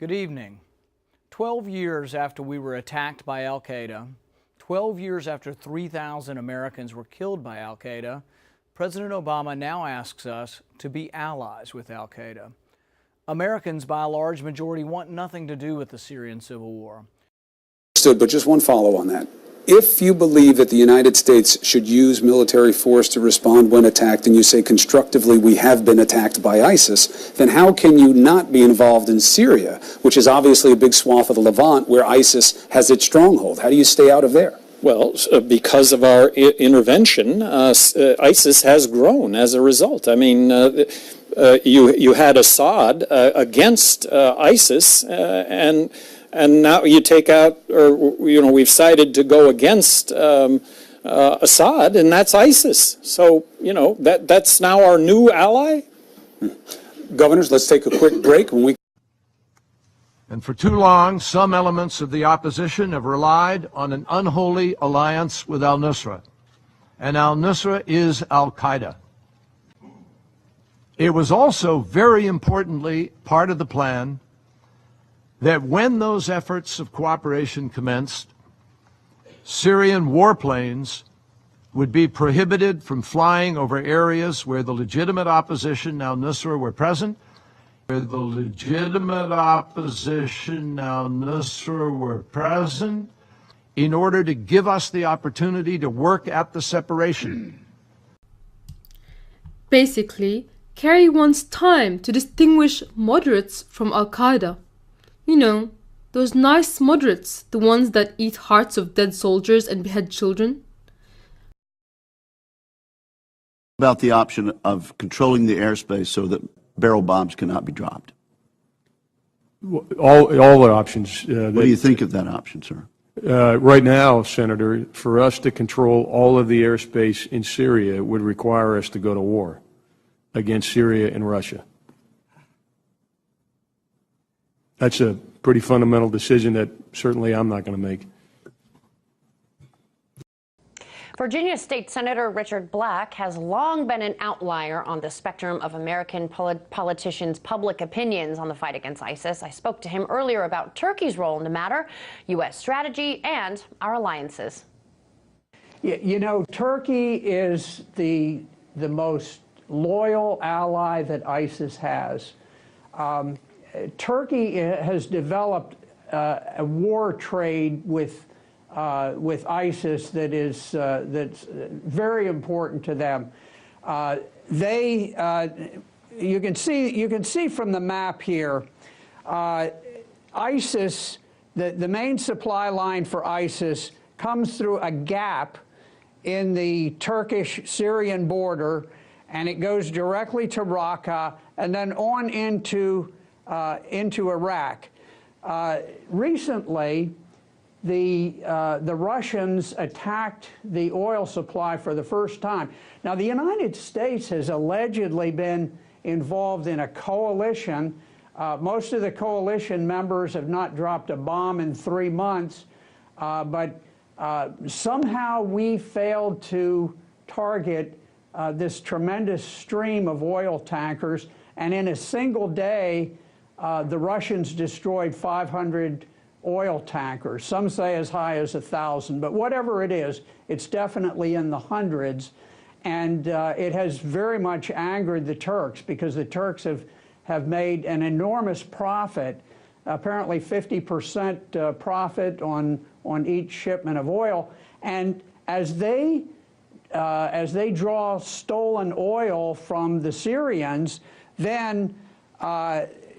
Good evening. 12 years after we were attacked by al-Qaeda, 12 years after 3,000 Americans were killed by al-Qaeda, President Obama now asks us to be allies with al-Qaeda. Americans, by a large majority, want nothing to do with the Syrian civil war. But just one follow on that. If you believe that the United States should use military force to respond when attacked, and you say constructively we have been attacked by ISIS, then how can you not be involved in Syria, which is obviously a big swath of the Levant where ISIS has its stronghold? How do you stay out of there? Well, because of our intervention, ISIS has grown as a result. I mean, you had Assad against ISIS, and now you take out, or we've decided to go against Assad, and that's ISIS. So that's now our new ally. Governors, let's take a quick break. And for too long, some elements of the opposition have relied on an unholy alliance with al-Nusra. And al-Nusra is al-Qaeda. It was also very importantly part of the plan that when those efforts of cooperation commenced, Syrian warplanes would be prohibited from flying over areas where the legitimate opposition, al-Nusra, were present, in order to give us the opportunity to work at the separation. Basically, Kerry wants time to distinguish moderates from al-Qaeda. You know, those nice moderates, the ones that eat hearts of dead soldiers and behead children. About the option of controlling the airspace so that barrel bombs cannot be dropped. All the options. What do you think of that option, sir? Right now, Senator, for us to control all of the airspace in Syria would require us to go to war against Syria and Russia. That's a pretty fundamental decision that certainly I'm not going to make. Virginia State Senator Richard Black has long been an outlier on the spectrum of American politicians' public opinions on the fight against ISIS. I spoke to him earlier about Turkey's role in the matter, U.S. strategy, and our alliances. You know, Turkey is the most loyal ally that ISIS has. Turkey has developed a war trade with ISIS that's very important to them. You can see from the map here, ISIS, the main supply line for ISIS comes through a gap in the Turkish-Syrian border, and it goes directly to Raqqa and then on into Iraq. Recently, the Russians attacked the oil supply for the first time. Now, the United States has allegedly been involved in a coalition. Most of the coalition members have not dropped a bomb in 3 months, but somehow we failed to target this tremendous stream of oil tankers, and in a single day, the Russians destroyed 500 oil tankers. Some say as high as 1,000, but whatever it is, it's definitely in the hundreds, and it has very much angered the Turks because the Turks have made an enormous profit, apparently 50% profit on each shipment of oil, and as they draw stolen oil from the Syrians, then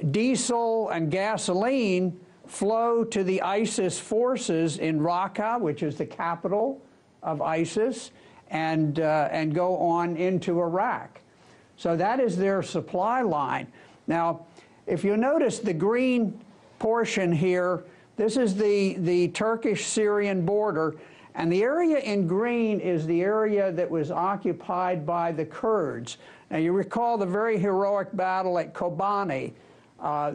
diesel and gasoline flow to the ISIS forces in Raqqa, which is the capital of ISIS, and go on into Iraq. So that is their supply line. Now, if you notice the green portion here, this is the Turkish-Syrian border, and the area in green is the area that was occupied by the Kurds. Now, you recall the very heroic battle at Kobani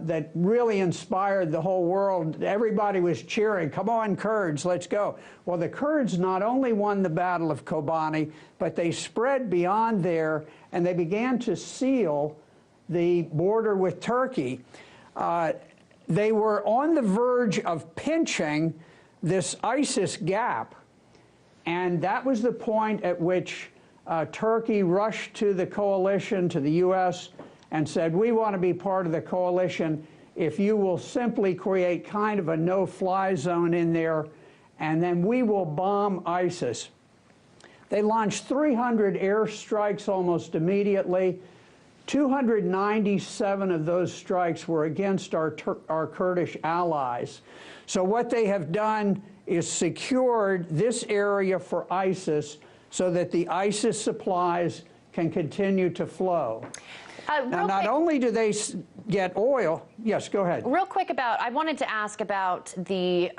that really inspired the whole world. Everybody was cheering, "Come on, Kurds, let's go." Well, the Kurds not only won the Battle of Kobani, but they spread beyond there, and they began to seal the border with Turkey. they were on the verge of pinching this ISIS gap. And that was the point at which Turkey rushed to the coalition, to the U.S., and said, we want to be part of the coalition if you will simply create kind of a no-fly zone in there, and then we will bomb ISIS. They launched 300 airstrikes almost immediately. 297 of those strikes were against our Kurdish allies. So what they have done is secured this area for ISIS so that the ISIS supplies can continue to flow. Now, not only do they get oil, yes, go ahead. Real quick I wanted to ask about the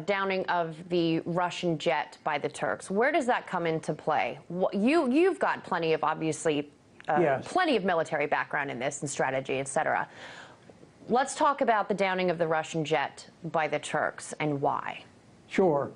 downing of the Russian jet by the Turks. Where does that come into play? You've got plenty of, obviously, yes, plenty of military background in this and strategy, et cetera. Let's talk about the downing of the Russian jet by the Turks and why. Sure.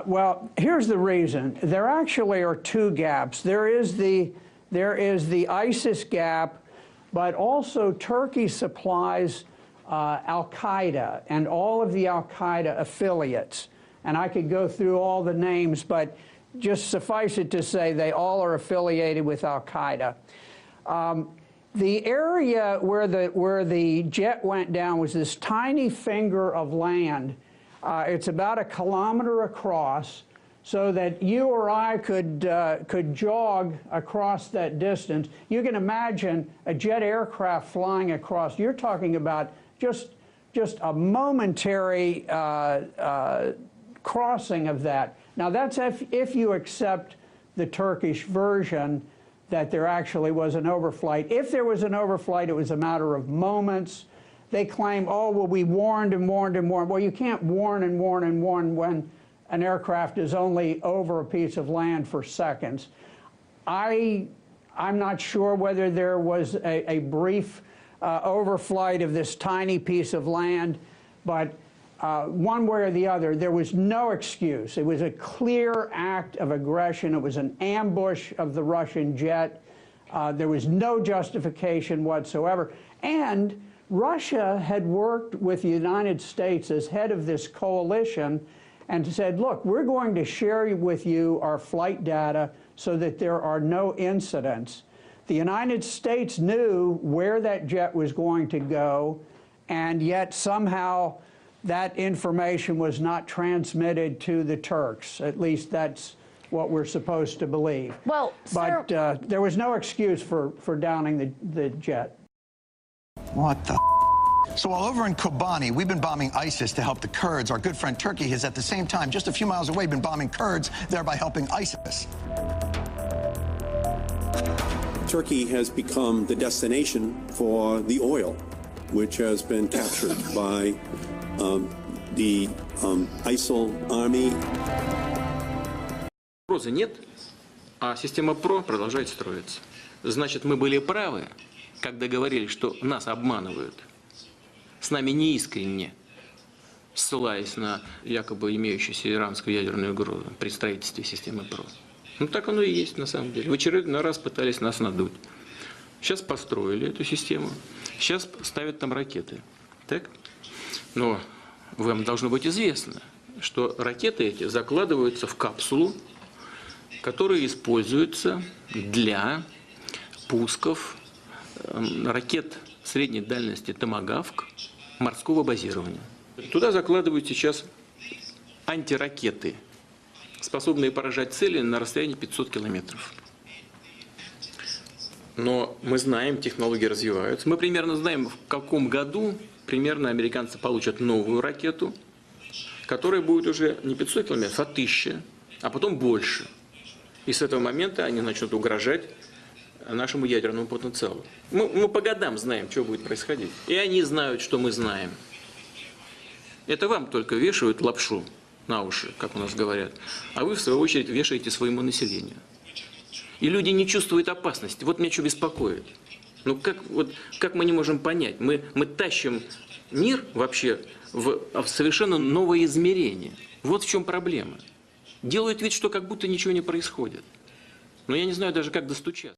Well, here's the reason. There actually are two gaps. There is the ISIS gap, but also Turkey supplies Al-Qaeda and all of the Al-Qaeda affiliates. And I could go through all the names, but just suffice it to say they all are affiliated with Al-Qaeda. The area where the jet went down was this tiny finger of land. It's about 1 kilometer across, so that you or I could jog across that distance. You can imagine a jet aircraft flying across. You're talking about just a momentary crossing of that. Now that's if you accept the Turkish version that there actually was an overflight. If there was an overflight, it was a matter of moments. They claim, oh, well, we warned and warned and warned. Well, you can't warn and warn and warn when an aircraft is only over a piece of land for seconds. I'm not sure whether there was a brief overflight of this tiny piece of land, but one way or the other, there was no excuse. It was a clear act of aggression. It was an ambush of the Russian jet. There was no justification whatsoever. And Russia had worked with the United States as head of this coalition and said, look, we're going to share with you our flight data so that there are no incidents. The United States knew where that jet was going to go, and yet somehow that information was not transmitted to the Turks. At least that's what we're supposed to believe. Well, but there was no excuse for downing the jet. What the? So while over in Kobani, we've been bombing ISIS to help the Kurds. Our good friend Turkey has, at the same time, just a few miles away, been bombing Kurds, thereby helping ISIS. Turkey has become the destination for the oil, which has been captured by the ISIL army. Угрозы нет, а система ПРО продолжает строиться. Значит, мы были правы, когда говорили, что нас обманывают. С нами неискренне, ссылаясь на якобы имеющуюся иранскую ядерную угрозу при строительстве системы ПРО. Ну так оно и есть на самом деле. В очередной раз пытались нас надуть. Сейчас построили эту систему, сейчас ставят там ракеты. Так? Но вам должно быть известно, что ракеты эти закладываются в капсулу, которая используется для пусков ракет средней дальности «Томагавк» морского базирования. Туда закладывают сейчас антиракеты, способные поражать цели на расстоянии 500 километров. Но мы знаем, технологии развиваются. Мы примерно знаем, в каком году примерно американцы получат новую ракету, которая будет уже не 500 километров, а 1000, а потом больше. И с этого момента они начнут угрожать нашему ядерному потенциалу. Мы по годам знаем, что будет происходить. И они знают, что мы знаем. Это вам только вешают лапшу на уши, как у нас говорят. А вы, в свою очередь, вешаете своему населению. И люди не чувствуют опасности. Вот меня что беспокоит. Ну как мы не можем понять? Мы тащим мир вообще в совершенно новое измерение. Вот в чем проблема. Делают вид, что как будто ничего не происходит. Но я не знаю даже, как достучаться.